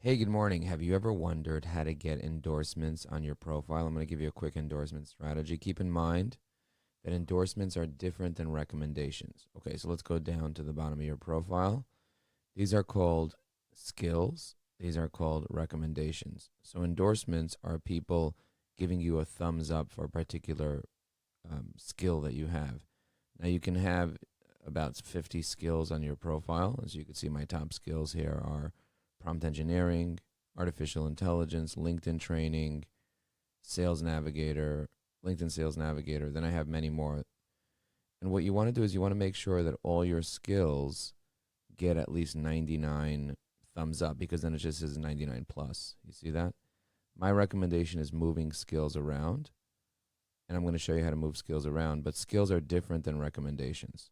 Hey, good morning. Have you ever wondered how to get endorsements on your profile? I'm going to give you a quick endorsement strategy. Keep in mind that endorsements are different than recommendations. Okay, so let's go down to the bottom of your profile. These are called skills, these are called recommendations. So, endorsements are people giving you a thumbs up for a particular skill that you have. Now, you can have about 50 skills on your profile. As you can see, my top skills here are prompt engineering, artificial intelligence, LinkedIn training, sales navigator, LinkedIn sales navigator. Then I have many more. And what you want to do is you want to make sure that all your skills get at least 99 thumbs up, because then it just says 99 plus. You see that? My recommendation is moving skills around, and I'm going to show you how to move skills around, but skills are different than recommendations.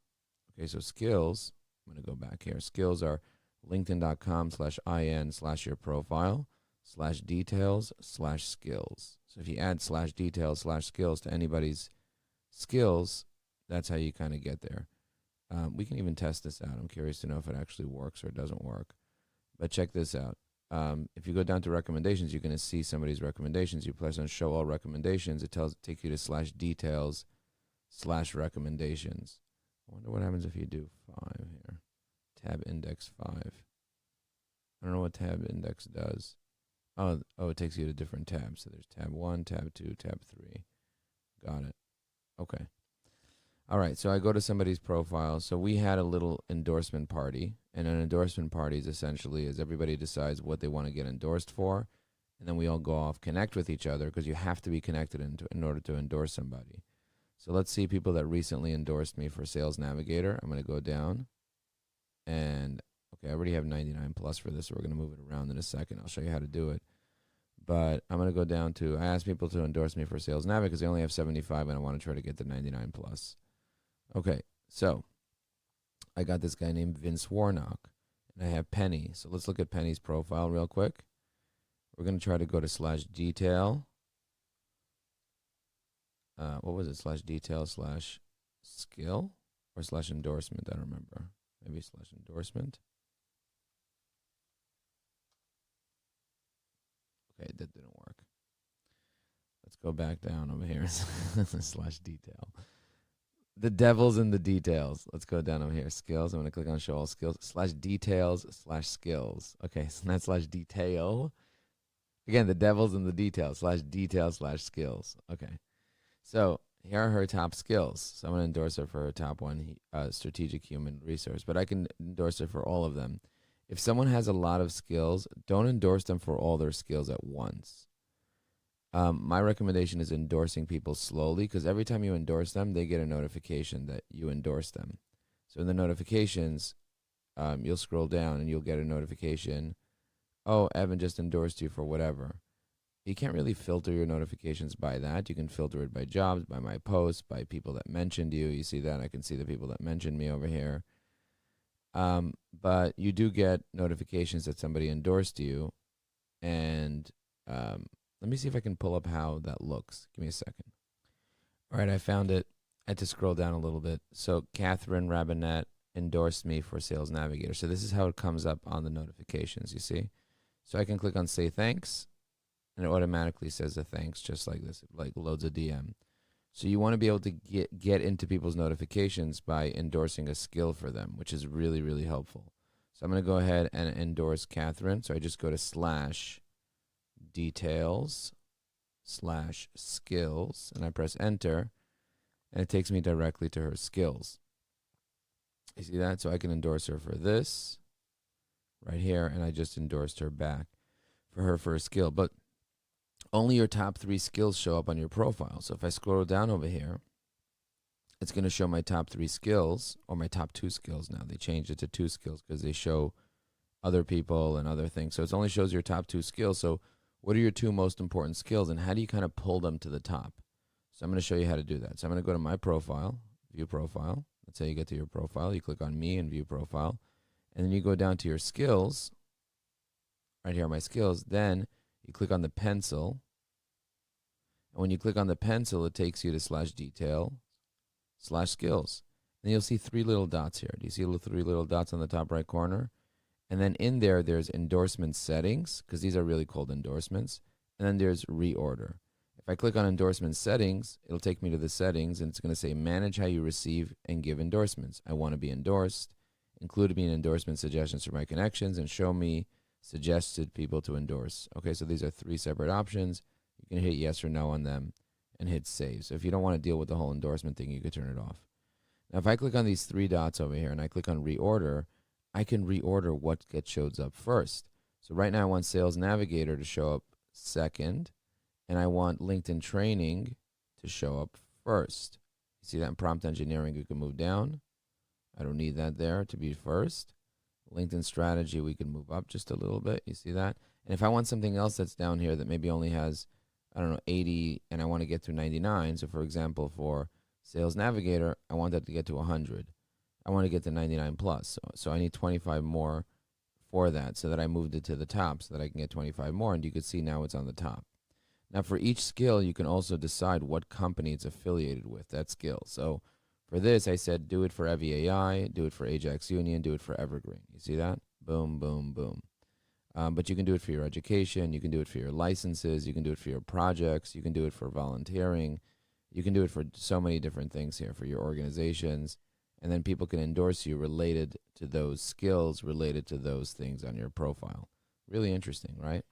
Okay, so skills, I'm going to go back here. Skills are linkedin.com/in/your profile/details/skills. So if you add /details/skills to anybody's skills, that's how you kind of get there. We can even test this out. I'm curious to know if it actually works or doesn't work. But check this out. If you go down to recommendations, you're going to see somebody's recommendations. You press on show all recommendations. It take you to /details/recommendations. I wonder what happens if you do 5 here. Tab index 5. I don't know what tab index does. Oh, it takes you to different tabs. So there's tab 1, tab 2, tab 3. Got it. Okay. All right, so I go to somebody's profile. So we had a little endorsement party, and an endorsement party is essentially as everybody decides what they want to get endorsed for, and then we all go off, connect with each other, because you have to be connected in order to endorse somebody. So let's see people that recently endorsed me for Sales Navigator. I'm going to go down, and okay, I already have 99 plus for this, so we're going to move it around in a second. I'll show you how to do it. But I'm going to go down to, I asked people to endorse me for Sales Navigator because they only have 75, and I want to try to get the 99 plus. Okay, so I got this guy named Vince Warnock, and I have Penny. So let's look at Penny's profile real quick. We're going to try to go to /detail. What was it? /detail/skill or /endorsement? I don't remember. Maybe /endorsement. Okay, that didn't work. Let's go back down over here. /detail. The devil's in the details. Let's go down over here. Skills. I'm going to click on show all skills. /details/skills. Okay, so that's /detail. Again, the devil's in the details. /detail/skills. Okay. So here are her top skills. So I'm going to endorse her for her top one, strategic human resource. But I can endorse her for all of them. If someone has a lot of skills, don't endorse them for all their skills at once. My recommendation is endorsing people slowly, because every time you endorse them, they get a notification that you endorse them. So in the notifications, you'll scroll down and you'll get a notification. Oh, Evan just endorsed you for whatever. You can't really filter your notifications by that. You can filter it by jobs, by my posts, by people that mentioned you. You see that? I can see the people that mentioned me over here. But you do get notifications that somebody endorsed you. And let me see if I can pull up how that looks. Give me a second. All right, I found it. I had to scroll down a little bit. So Catherine Rabinet endorsed me for Sales Navigator. So this is how it comes up on the notifications, you see? So I can click on say thanks, and it automatically says a thanks just like this. It like loads a DM. So you want to be able to get into people's notifications by endorsing a skill for them, which is really, really helpful. So I'm going to go ahead and endorse Catherine. So I just go to /details/skills, and I press enter, and it takes me directly to her skills. You see that? So I can endorse her for this right here, and I just endorsed her back for her first skill. But only your top 3 skills show up on your profile. So if I scroll down over here, it's going to show my top 3 skills, or my top 2 skills now. They changed it to 2 skills because they show other people and other things. So it only shows your top 2 skills. So what are your 2 most important skills, and how do you kind of pull them to the top? So I'm going to show you how to do that. So I'm going to go to my profile, view profile. Let's say you get to your profile. You click on me and view profile. And then you go down to your skills. Right here are my skills. Then you click on the pencil. And when you click on the pencil, it takes you to /detail/skills. And you'll see 3 little dots here. Do you see the 3 little dots on the top right corner? And then in there, there's endorsement settings, because these are really called endorsements. And then there's reorder. If I click on endorsement settings, it'll take me to the settings, and it's going to say manage how you receive and give endorsements. I want to be endorsed. Include me in endorsement suggestions for my connections, and show me suggested people to endorse. Okay, so these are 3 separate options. You can hit yes or no on them and hit save. So if you don't want to deal with the whole endorsement thing, you could turn it off. Now, if I click on these 3 dots over here and I click on reorder, I can reorder what shows up first. So right now I want Sales Navigator to show up second, and I want LinkedIn Training to show up first. You see that in Prompt Engineering, you can move down. I don't need that there to be first. LinkedIn Strategy, we can move up just a little bit. You see that? And if I want something else that's down here that maybe only has, I don't know, 80, and I want to get to 99. So for example, for Sales Navigator, I want that to get to 100. I want to get to 99 plus. So I need 25 more for that, so that I moved it to the top so that I can get 25 more. And you can see now it's on the top. Now for each skill, you can also decide what company it's affiliated with, that skill. So for this, I said do it for EVAI, do it for Ajax Union, do it for Evergreen. You see that? Boom, boom, boom. But you can do it for your education. You can do it for your licenses. You can do it for your projects. You can do it for volunteering. You can do it for so many different things here, for your organizations. And then people can endorse you related to those skills, related to those things on your profile. Really interesting, right?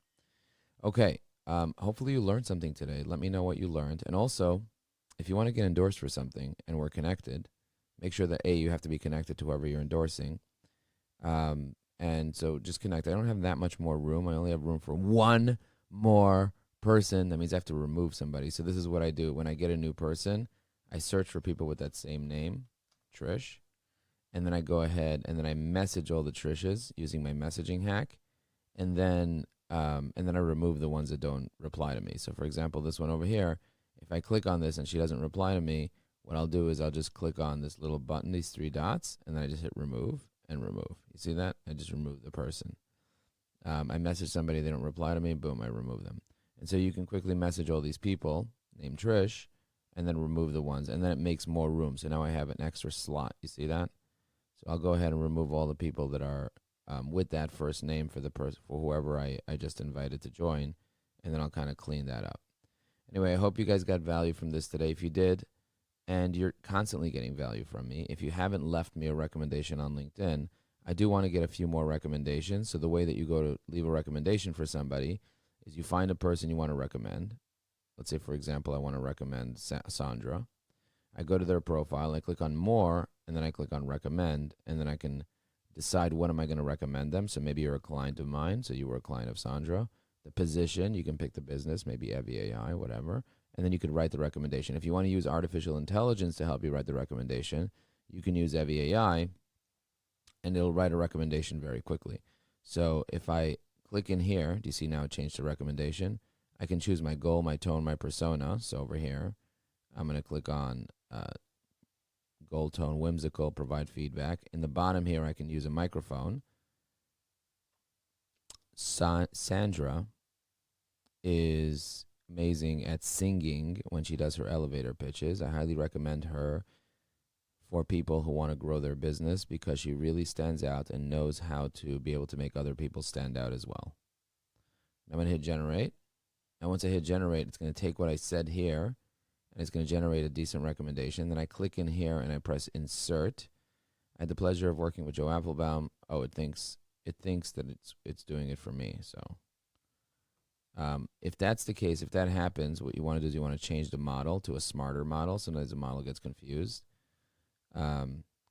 Okay. Hopefully you learned something today. Let me know what you learned. And also, if you want to get endorsed for something and we're connected, make sure that you have to be connected to whoever you're endorsing. And so just connect. I don't have that much more room. I only have room for 1 more person. That means I have to remove somebody. So this is what I do. When I get a new person, I search for people with that same name, Trish. And then I go ahead and then I message all the Trishes using my messaging hack. And then I remove the ones that don't reply to me. So for example, this one over here, if I click on this and she doesn't reply to me, what I'll do is I'll just click on this little button, these 3 dots, and then I just hit remove and remove. You see that? I just remove the person. I message somebody, they don't reply to me, boom, I remove them. And so you can quickly message all these people named Trish and then remove the ones, and then it makes more room. So now I have an extra slot. You see that? So I'll go ahead and remove all the people that are with that first name for the person, for whoever I just invited to join, and then I'll kind of clean that up. Anyway, I hope you guys got value from this today. If you did, and you're constantly getting value from me, if you haven't left me a recommendation on LinkedIn, I do want to get a few more recommendations. So the way that you go to leave a recommendation for somebody is you find a person you want to recommend. Let's say, for example, I want to recommend Sandra. I go to their profile, I click on more, and then I click on recommend, and then I can decide what am I going to recommend them. So maybe you're a client of mine, so you were a client of Sandra. The position, you can pick the business, maybe EVAI, whatever, and then you could write the recommendation. If you want to use artificial intelligence to help you write the recommendation, you can use EVAI, and it'll write a recommendation very quickly. So if I click in here, do you see now it changed to recommendation? I can choose my goal, my tone, my persona. So over here, I'm going to click on goal, tone, whimsical, provide feedback. In the bottom here, I can use a microphone. Sandra is amazing at singing when she does her elevator pitches. I highly recommend her for people who want to grow their business because she really stands out and knows how to be able to make other people stand out as well. I'm going to hit generate. And once I hit generate, it's going to take what I said here and it's going to generate a decent recommendation. Then I click in here and I press insert. I had the pleasure of working with Joe Applebaum. Oh, it thinks that it's doing it for me. So if that's the case, if that happens, what you want to do is you want to change the model to a smarter model. Sometimes the model gets confused.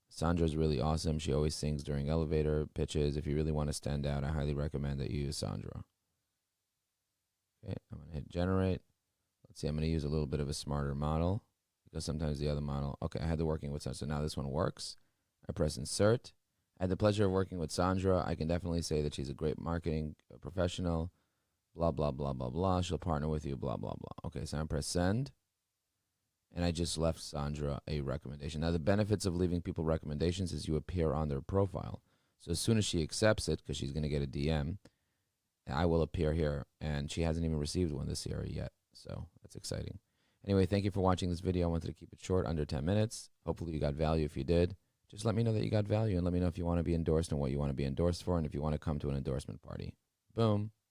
Sandra's really awesome. She always sings during elevator pitches. If you really want to stand out, I highly recommend that you use Sandra. Okay, I'm going to hit generate. Let's see, I'm going to use a little bit of a smarter model because sometimes the other model, okay, I had the working with Sandra, so now this one works. I press insert. I had the pleasure of working with Sandra. I can definitely say that she's a great marketing professional, blah, blah, blah, blah, blah. She'll partner with you, blah, blah, blah. Okay, so I press send. And I just left Sandra a recommendation. Now, the benefits of leaving people recommendations is you appear on their profile. So as soon as she accepts it, because she's going to get a DM, I will appear here. And she hasn't even received one this year yet. So that's exciting. Anyway, thank you for watching this video. I wanted to keep it short, under 10 minutes. Hopefully you got value if you did. Just let me know that you got value and let me know if you want to be endorsed and what you want to be endorsed for and if you want to come to an endorsement party. Boom.